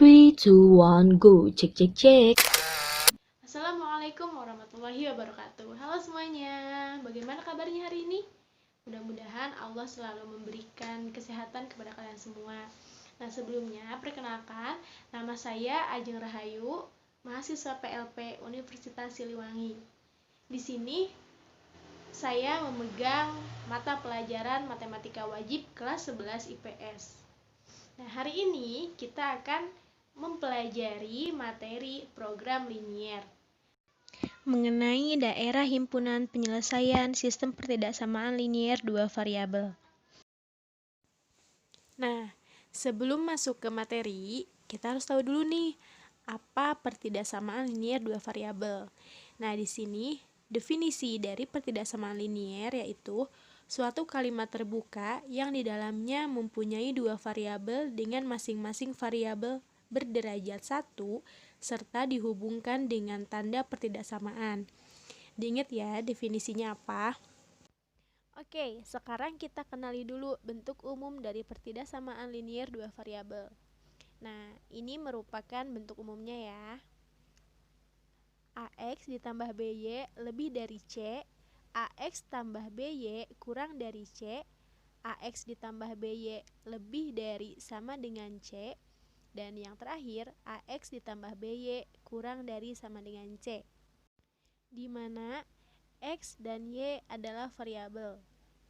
3, 2, 1, go. Cek, cek, cek. Assalamualaikum warahmatullahi wabarakatuh. Halo semuanya, bagaimana kabarnya hari ini? Mudah-mudahan Allah selalu memberikan kesehatan kepada kalian semua. Nah, sebelumnya perkenalkan, nama saya Ajeng Rahayu, mahasiswa PLP Universitas Siliwangi. Di sini saya memegang mata pelajaran matematika wajib kelas 11 IPS. Nah, hari ini kita akan mempelajari materi program linier mengenai daerah himpunan penyelesaian sistem pertidaksamaan linier dua variabel. Nah, sebelum masuk ke materi, kita harus tahu dulu nih, apa pertidaksamaan linier dua variabel. Nah, di sini definisi dari pertidaksamaan linier yaitu suatu kalimat terbuka yang di dalamnya mempunyai dua variabel dengan masing-masing variabel berderajat 1 serta dihubungkan dengan tanda pertidaksamaan. Diingat ya definisinya apa? Oke, sekarang kita kenali dulu bentuk umum dari pertidaksamaan linier dua variabel. Nah, ini merupakan bentuk umumnya ya. AX ditambah BY lebih dari C, AX tambah BY kurang dari C, AX ditambah BY lebih dari sama dengan C, dan yang terakhir AX ditambah BY kurang dari sama dengan C, di mana X dan Y adalah variabel.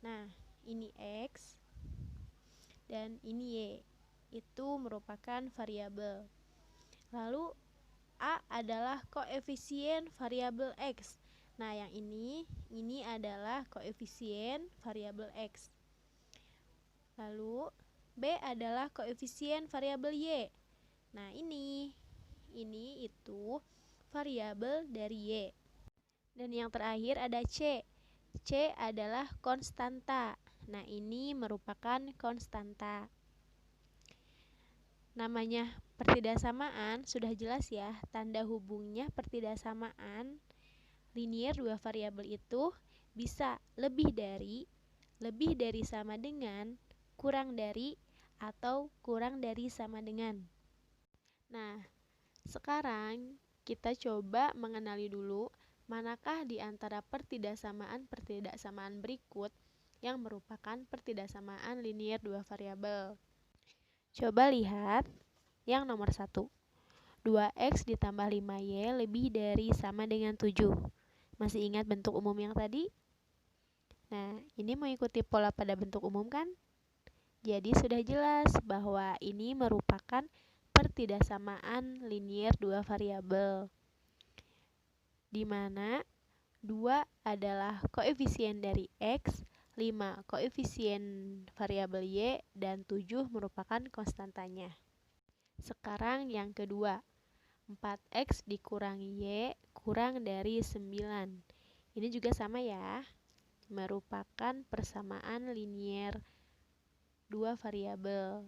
Nah, ini X dan ini Y, itu merupakan variabel. Lalu A adalah koefisien variabel X. Nah, yang ini adalah koefisien variabel X. Lalu B adalah koefisien variabel Y. Nah, ini itu variabel dari Y. Dan yang terakhir ada C. C adalah konstanta. Nah, ini merupakan konstanta. Namanya pertidaksamaan sudah jelas ya, tanda hubungnya pertidaksamaan linier dua variabel itu bisa lebih dari sama dengan, kurang dari, atau kurang dari sama dengan. Nah, sekarang kita coba mengenali dulu manakah di antara pertidaksamaan berikut yang merupakan pertidaksamaan linier dua variabel. Coba lihat yang nomor 1. 2x ditambah 5y lebih dari sama dengan 7. Masih ingat bentuk umum yang tadi? Nah, ini mengikuti pola pada bentuk umum kan? Jadi sudah jelas bahwa ini merupakan pertidaksamaan linier dua variabel, di mana 2 adalah koefisien dari X, 5 koefisien variabel Y, dan 7 merupakan konstantanya. Sekarang yang kedua, 4X dikurangi Y kurang dari 9. Ini juga sama ya, merupakan persamaan linier dua variabel,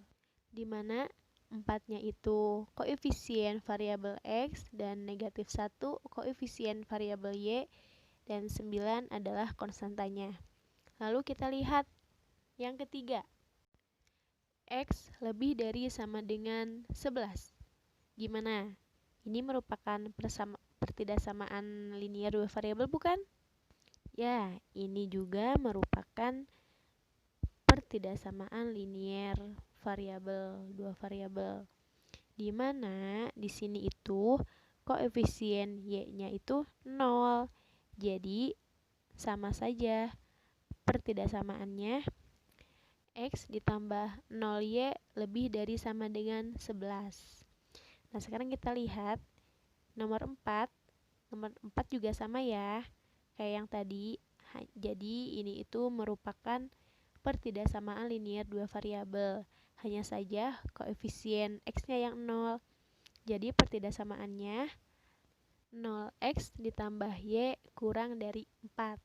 di mana 4-nya itu koefisien variabel X dan negatif 1 koefisien variabel Y, dan 9 adalah konstantanya. Lalu kita lihat yang ketiga, X lebih dari sama dengan 11. Gimana? Ini merupakan pertidaksamaan linier dua variabel bukan? Ya, ini juga merupakan pertidaksamaan linier dua variabel, di mana di sini itu koefisien Y-nya itu 0. Jadi sama saja pertidaksamaannya X ditambah 0Y lebih dari sama dengan 11. Nah, sekarang kita lihat nomor 4. Nomor 4 juga sama ya, kayak yang tadi. Jadi ini itu merupakan pertidaksamaan linier dua variabel. Hanya saja koefisien X-nya yang 0. Jadi pertidaksamaannya 0x ditambah Y kurang dari 4.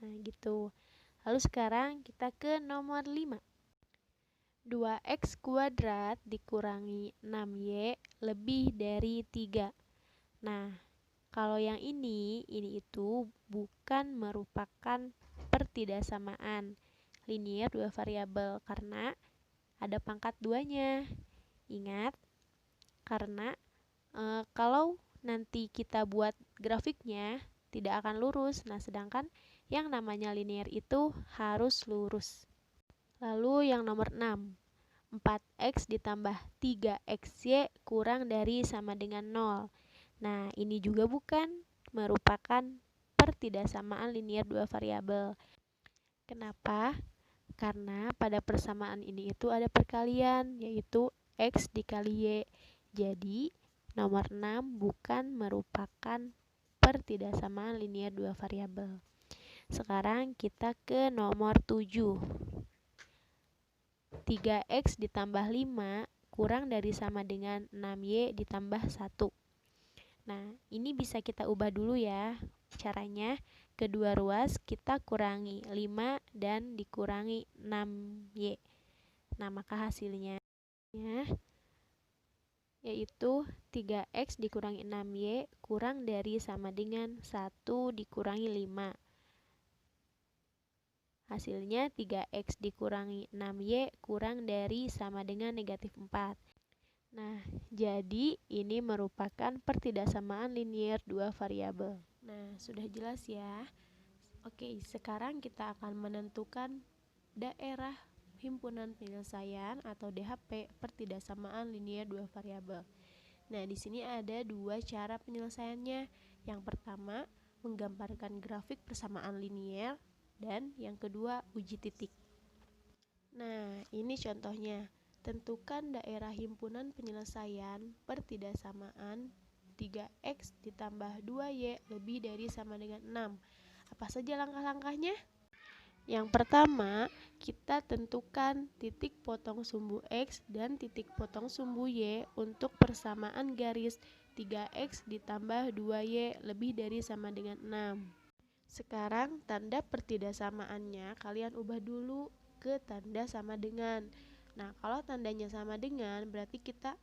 Nah, gitu. Lalu sekarang kita ke nomor 5. 2x kuadrat dikurangi 6y lebih dari 3. Nah, kalau yang ini itu bukan merupakan pertidaksamaan linier dua variabel karena ada pangkat 2-nya. Ingat, Karena kalau nanti kita buat grafiknya tidak akan lurus. Nah, sedangkan yang namanya linear itu harus lurus. Lalu yang nomor 6, 4x ditambah 3xy kurang dari sama dengan 0. Nah, ini juga bukan merupakan pertidaksamaan linear dua variabel. Kenapa? Karena pada persamaan ini itu ada perkalian, yaitu x dikali y. Jadi, nomor 6 bukan merupakan pertidaksamaan linear dua variabel. Sekarang kita ke nomor 7. 3x ditambah 5 kurang dari sama dengan 6y ditambah 1. Nah, ini bisa kita ubah dulu ya. Caranya, kedua ruas kita kurangi 5 dan dikurangi 6y. Nah, maka hasilnya yaitu 3x dikurangi 6y kurang dari sama dengan 1 dikurangi 5. Hasilnya 3x dikurangi 6y kurang dari sama dengan negatif 4. Nah, jadi ini merupakan pertidaksamaan linear dua variabel. Nah, sudah jelas ya. Oke, sekarang kita akan menentukan daerah himpunan penyelesaian atau DHP pertidaksamaan linear dua variabel. Nah, di sini ada dua cara penyelesaiannya. Yang pertama, menggambarkan grafik persamaan linear, dan yang kedua, uji titik. Nah, ini contohnya. Tentukan daerah himpunan penyelesaian pertidaksamaan 3x ditambah 2y lebih dari sama dengan 6. Apa saja langkah-langkahnya? Yang pertama, kita tentukan titik potong sumbu x dan titik potong sumbu y untuk persamaan garis 3x ditambah 2y lebih dari sama dengan 6. Sekarang tanda pertidaksamaannya kalian ubah dulu ke tanda sama dengan. Nah, kalau tandanya sama dengan berarti kita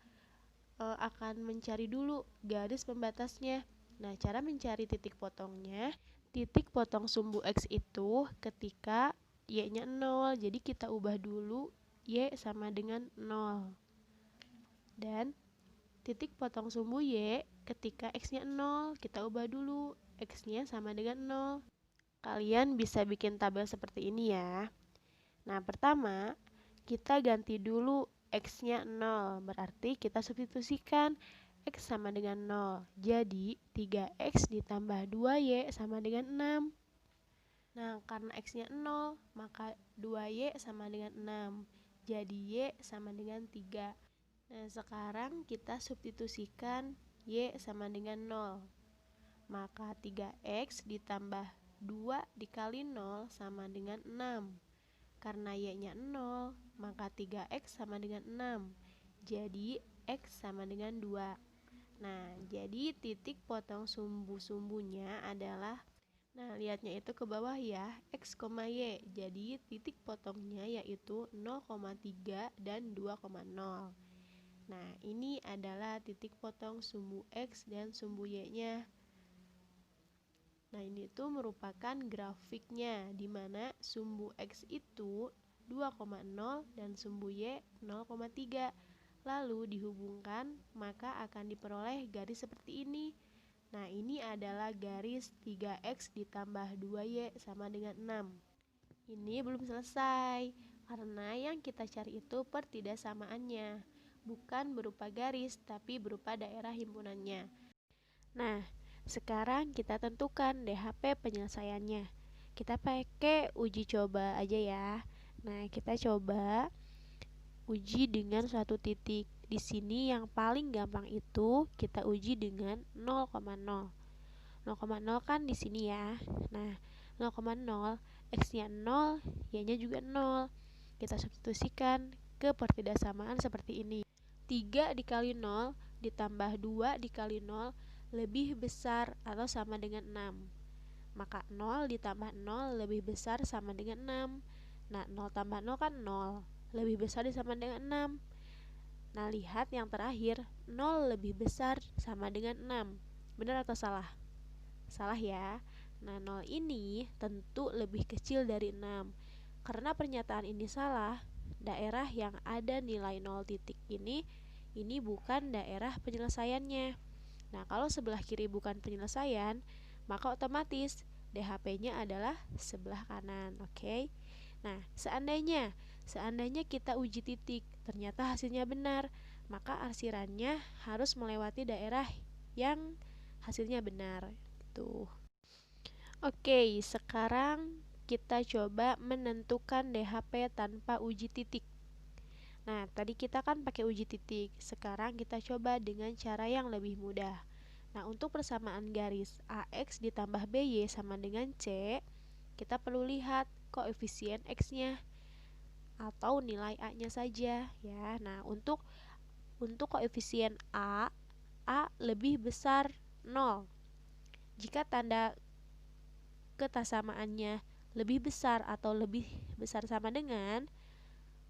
akan mencari dulu garis pembatasnya. Nah, cara mencari titik potongnya, titik potong sumbu x itu ketika y-nya 0. Jadi kita ubah dulu y sama dengan 0. Dan titik potong sumbu y ketika x-nya 0, kita ubah dulu x-nya sama dengan 0. Kalian bisa bikin tabel seperti ini ya. Nah, pertama kita ganti dulu x-nya 0, berarti kita substitusikan x sama dengan 0. Jadi 3x ditambah 2y sama dengan 6. Nah, karena x-nya 0, maka 2y sama dengan 6. Jadi y sama dengan 3. Nah, sekarang kita substitusikan y sama dengan 0. Maka 3x ditambah 2 dikali 0 sama dengan 6. Karena y-nya 0, maka 3x sama dengan 6. Jadi x sama dengan 2. Nah, jadi titik potong sumbu-sumbunya adalah, nah lihatnya itu ke bawah ya, x, y. Jadi titik potongnya yaitu 0,3 dan 2,0. Nah, ini adalah titik potong sumbu x dan sumbu y-nya. Nah, ini tuh merupakan grafiknya, di mana sumbu x itu 2,0 dan sumbu y 0,3. Lalu dihubungkan, maka akan diperoleh garis seperti ini. Nah, ini adalah garis 3x ditambah 2y sama dengan 6. Ini belum selesai, karena yang kita cari itu pertidaksamaannya, bukan berupa garis, tapi berupa daerah himpunannya. Nah, sekarang kita tentukan DHP penyelesaiannya. Kita pakai uji coba aja ya. Nah, kita coba uji dengan suatu titik. Di sini yang paling gampang itu kita uji dengan 0,0. 0,0 kan di sini ya. Nah, 0,0 x-nya 0, y-nya juga 0. Kita substitusikan ke pertidaksamaan seperti ini. 3 dikali 0 ditambah 2 dikali 0 lebih besar atau sama dengan 6. Maka 0 ditambah 0 lebih besar sama dengan 6. Nah, 0 tambah 0 kan 0. Lebih besar sama dengan 6. Nah, lihat yang terakhir, 0 lebih besar sama dengan 6. Benar atau salah? Salah ya. Nah, 0 ini tentu lebih kecil dari 6. Karena pernyataan ini salah, daerah yang ada nilai 0 titik ini ini bukan daerah penyelesaiannya. Nah, kalau sebelah kiri bukan penyelesaian, maka otomatis DHP-nya adalah sebelah kanan, oke? Nah, seandainya kita uji titik, ternyata hasilnya benar, maka arsirannya harus melewati daerah yang hasilnya benar. Tuh. Oke, sekarang kita coba menentukan DHP tanpa uji titik. Nah, tadi kita kan pakai uji titik. Sekarang kita coba dengan cara yang lebih mudah. Nah, untuk persamaan garis AX ditambah BY sama dengan C, kita perlu lihat koefisien X-nya atau nilai A-nya saja ya. Nah, untuk koefisien A lebih besar 0. Jika tanda ketasamaannya lebih besar atau lebih besar sama dengan,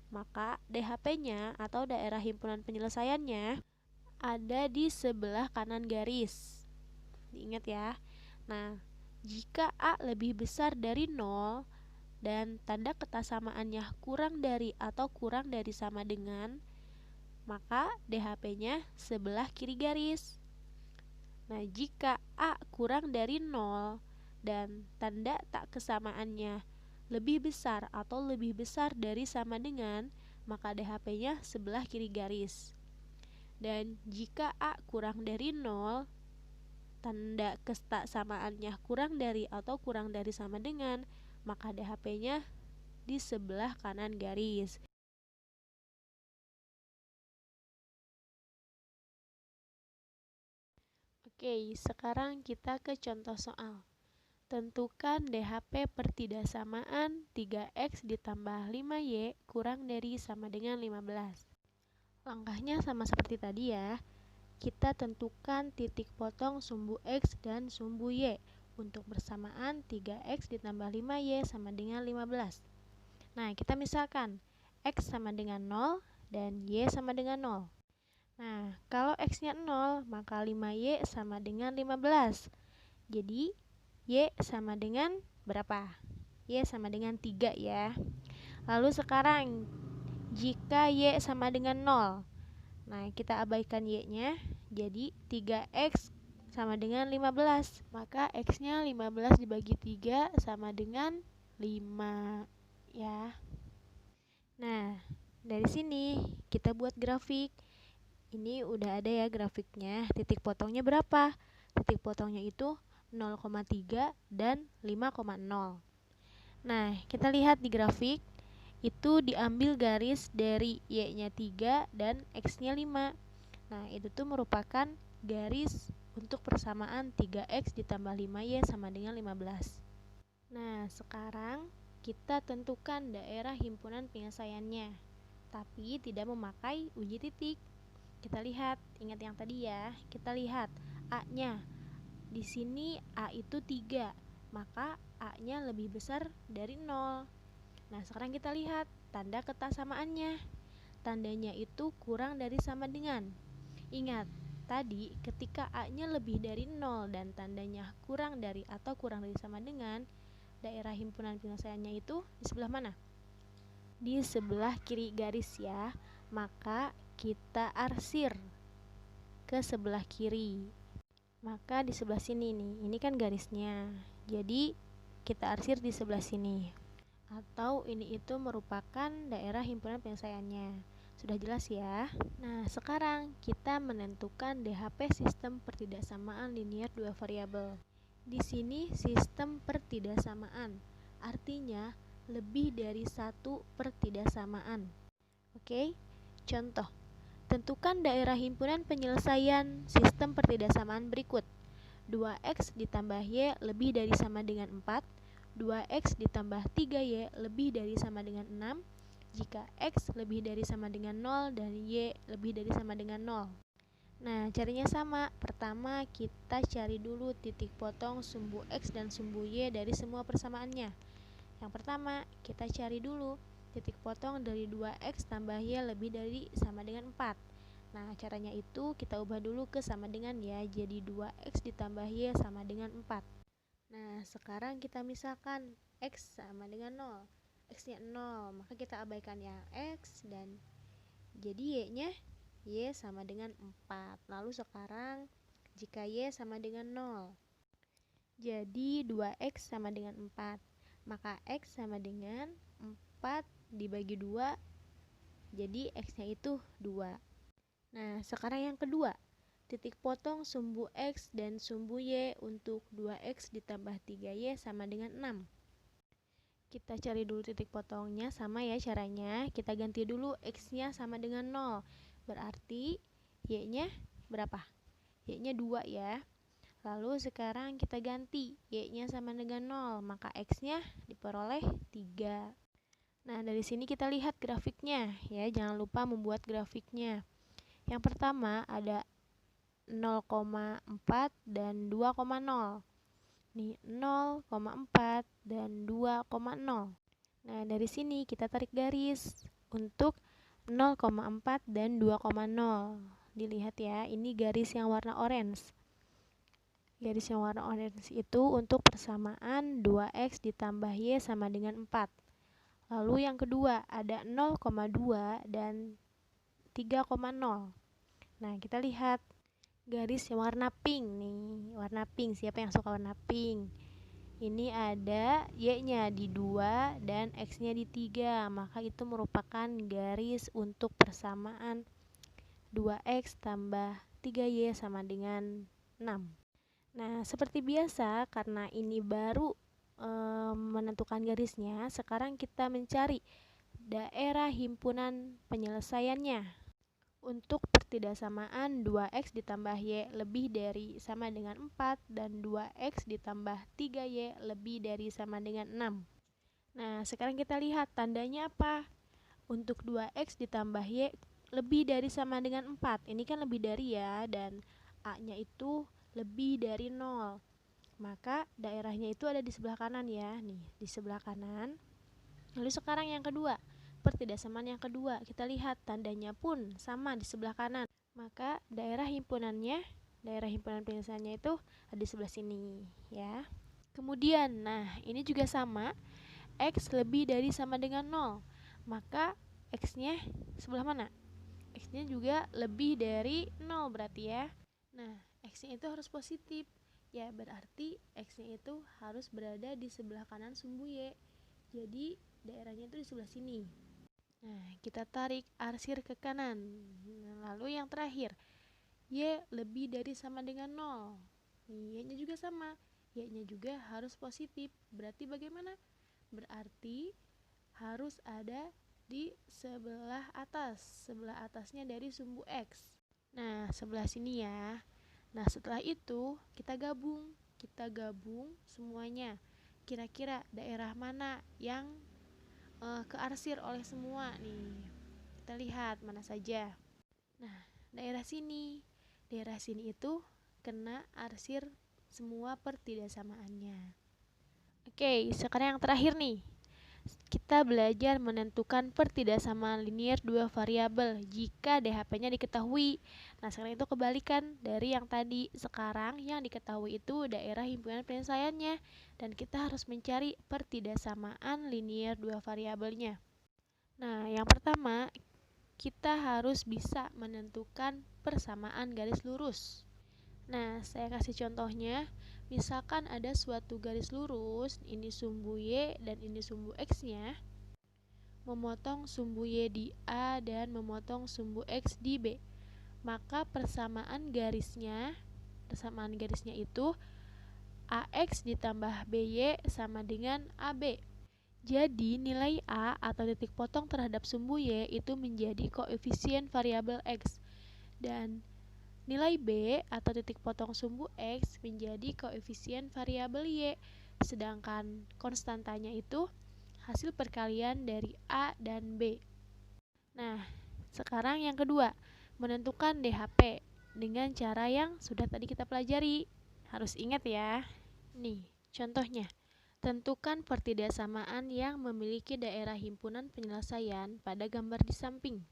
maka DHP-nya atau daerah himpunan penyelesaiannya ada di sebelah kanan garis. Diingat ya. Nah, jika A lebih besar dari 0 dan tanda ketasamaannya kurang dari atau kurang dari sama dengan, maka DHP-nya sebelah kiri garis. Nah, jika A kurang dari 0 dan tanda tak kesamaannya lebih besar atau lebih besar dari sama dengan, maka DHP-nya sebelah kiri garis. Dan jika A kurang dari 0, tanda kesamaannya kurang dari atau kurang dari sama dengan, maka DHP-nya di sebelah kanan garis. Oke, sekarang kita ke contoh soal. Tentukan DHP pertidasamaan 3X ditambah 5Y kurang dari sama dengan 15. Langkahnya sama seperti tadi ya. Kita tentukan titik potong sumbu X dan sumbu Y untuk bersamaan 3X ditambah 5Y sama dengan 15. Nah, kita misalkan X sama dengan 0 dan Y sama dengan 0. Nah, kalau X-nya 0, maka 5Y sama dengan 15. Jadi, Y sama dengan berapa? Y sama dengan 3 ya. Lalu sekarang, jika Y sama dengan 0, nah kita abaikan Y-nya, jadi 3X sama dengan 15. Maka X-nya 15 dibagi 3 sama dengan 5 ya. Nah, dari sini kita buat grafik. Ini udah ada ya grafiknya. Titik potongnya berapa? Titik potongnya itu 0,3 dan 5,0. Nah, kita lihat di grafik itu diambil garis dari Y-nya 3 dan X-nya 5. Nah, itu tuh merupakan garis untuk persamaan 3X ditambah 5Y sama dengan 15. Nah, sekarang kita tentukan daerah himpunan penyelesaiannya, tapi tidak memakai uji titik. Kita lihat, ingat yang tadi ya, kita lihat A-nya. Di sini A itu 3, maka A-nya lebih besar dari 0. Nah, sekarang kita lihat tanda ketasamaannya. Tandanya itu kurang dari sama dengan. Ingat, tadi ketika A-nya lebih dari 0 dan tandanya kurang dari atau kurang dari sama dengan, daerah himpunan penyelesaiannya itu di sebelah mana? Di sebelah kiri garis ya. Maka kita arsir ke sebelah kiri. Maka di sebelah sini nih, ini kan garisnya. Jadi kita arsir di sebelah sini. Atau ini itu merupakan daerah himpunan penyelesaiannya. Sudah jelas ya? Nah, sekarang kita menentukan DHP sistem pertidaksamaan linear dua variabel. Di sini sistem pertidaksamaan, artinya lebih dari satu pertidaksamaan. Oke, contoh. Tentukan daerah himpunan penyelesaian sistem pertidaksamaan berikut. 2X ditambah Y lebih dari sama dengan 4, 2X ditambah 3Y lebih dari sama dengan 6, jika X lebih dari sama dengan 0 dan Y lebih dari sama dengan 0. Nah, caranya sama. Pertama, kita cari dulu titik potong sumbu X dan sumbu Y dari semua persamaannya. Yang pertama, kita cari dulu titik potong dari 2X tambah Y lebih dari sama dengan 4. Nah, caranya itu kita ubah dulu ke sama dengan ya. Jadi 2X ditambah Y sama dengan 4. Nah, sekarang kita misalkan X sama dengan 0. X-nya 0, maka kita abaikan yang X dan jadi Y-nya Y sama dengan 4. Lalu sekarang jika Y sama dengan 0, jadi 2X sama dengan 4. Maka X sama dengan 4 dibagi 2, jadi X-nya itu 2. Nah, sekarang yang kedua, titik potong sumbu X dan sumbu Y untuk 2X ditambah 3Y sama dengan 6. Kita cari dulu titik potongnya, sama ya caranya. Kita ganti dulu X-nya sama dengan 0. Berarti Y-nya berapa? Y-nya 2 ya. Lalu sekarang kita ganti Y-nya sama dengan 0, maka X-nya diperoleh 3. Nah, dari sini kita lihat grafiknya ya, jangan lupa membuat grafiknya. Yang pertama ada 0,4 dan 2,0. Nih 0,4 dan 2,0. Nah, dari sini kita tarik garis untuk 0,4 dan 2,0. Dilihat ya, ini garis yang warna orange. Garis yang warna orange itu untuk persamaan 2X ditambah Y sama dengan 4. Lalu yang kedua ada 0,2 dan 3,0. Nah, kita lihat garis yang warna pink nih. Warna pink, siapa yang suka warna pink? Ini ada Y-nya di 2 dan X-nya di 3. Maka itu merupakan garis untuk persamaan 2X tambah 3Y sama dengan 6. Nah, seperti biasa, karena ini baru menentukan garisnya, sekarang kita mencari daerah himpunan penyelesaiannya. Untuk pertidaksamaan 2X ditambah Y lebih dari sama dengan 4 dan 2X ditambah 3Y lebih dari sama dengan 6. Nah, sekarang kita lihat tandanya apa? Untuk 2X ditambah Y lebih dari sama dengan 4. Ini kan lebih dari ya, dan A-nya itu lebih dari 0. Maka daerahnya itu ada di sebelah kanan ya, nih di sebelah kanan. Lalu sekarang yang kedua, pertidaksamaan yang kedua, kita lihat tandanya pun sama di sebelah kanan. Maka daerah himpunan penyelesaiannya itu ada di sebelah sini ya. Kemudian, nah ini juga sama, X lebih dari sama dengan 0. Maka X-nya sebelah mana? X-nya juga lebih dari 0 berarti ya. Nah, X-nya itu harus positif. Ya, berarti X-nya itu harus berada di sebelah kanan sumbu Y. Jadi, daerahnya itu di sebelah sini. Nah, kita tarik arsir ke kanan. Lalu yang terakhir, Y lebih dari sama dengan 0. Y-nya juga sama. Y-nya juga harus positif. Berarti bagaimana? Berarti harus ada di sebelah atasnya dari sumbu X. Nah, sebelah sini ya. Nah, setelah itu kita gabung semuanya. Kira-kira daerah mana yang kearsir oleh semua nih? Kita lihat mana saja. Nah, daerah sini itu kena arsir semua pertidaksamaannya. Oke, sekarang yang terakhir nih. Kita belajar menentukan pertidaksamaan linier dua variabel jika DHP-nya diketahui. Nah, sekarang itu kebalikan dari yang tadi. Sekarang yang diketahui itu daerah himpunan penyelesaiannya, dan kita harus mencari pertidaksamaan linier dua variabelnya. Nah, yang pertama, kita harus bisa menentukan persamaan garis lurus. Nah, saya kasih contohnya. Misalkan ada suatu garis lurus, ini sumbu Y dan ini sumbu X-nya, memotong sumbu Y di A dan memotong sumbu X di B. Maka persamaan garisnya itu AX ditambah BY sama dengan AB. Jadi nilai A atau titik potong terhadap sumbu Y itu menjadi koefisien variabel X, dan nilai B atau titik potong sumbu X menjadi koefisien variabel Y, sedangkan konstantanya itu hasil perkalian dari A dan B. Nah, sekarang yang kedua, menentukan DHP dengan cara yang sudah tadi kita pelajari. Harus ingat ya. Nih, contohnya. Tentukan pertidaksamaan yang memiliki daerah himpunan penyelesaian pada gambar di samping.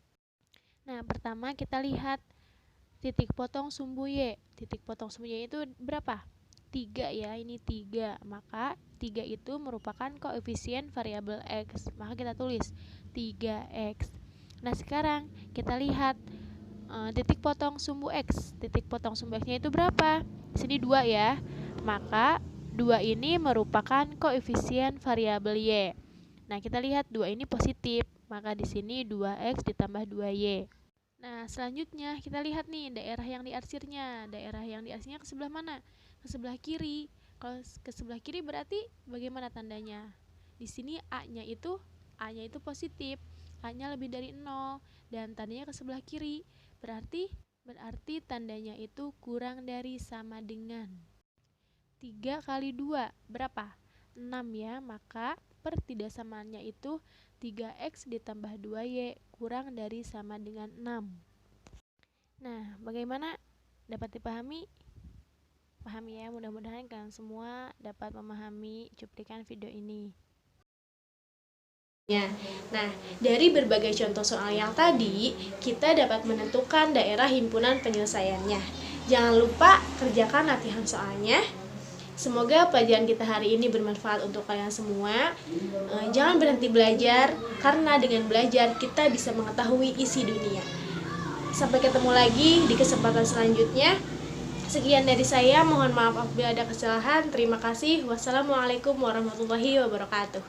Nah, pertama kita lihat titik potong sumbu Y. Titik potong sumbu Y itu berapa? 3 ya, ini 3. Maka 3 itu merupakan koefisien variabel X. Maka kita tulis 3X. Nah, sekarang kita lihat titik potong sumbu X. Titik potong sumbu X-nya itu berapa? Di sini 2 ya. Maka 2 ini merupakan koefisien variabel Y. Nah, kita lihat 2 ini positif. Maka di sini 2X ditambah 2Y. Nah, selanjutnya kita lihat nih daerah yang diarsirnya. Daerah yang diarsirnya ke sebelah mana? Ke sebelah kiri. Kalau ke sebelah kiri berarti bagaimana tandanya? Di sini A-nya itu positif. A-nya lebih dari 0 dan tandanya ke sebelah kiri. Berarti tandanya itu kurang dari sama dengan 3 kali 2 berapa? 6 ya. Maka tidak samaannya itu 3X ditambah 2Y kurang dari sama dengan 6. Nah, bagaimana? Dapat dipahami? Pahami ya, mudah-mudahan kalian semua dapat memahami cuplikan video ini. Nah, dari berbagai contoh soal yang tadi, kita dapat menentukan daerah himpunan penyelesaiannya. Jangan lupa kerjakan latihan soalnya. Semoga pelajaran kita hari ini bermanfaat untuk kalian semua. Jangan berhenti belajar, karena dengan belajar kita bisa mengetahui isi dunia. Sampai ketemu lagi di kesempatan selanjutnya. Sekian dari saya, mohon maaf apabila ada kesalahan. Terima kasih. Wassalamualaikum warahmatullahi wabarakatuh.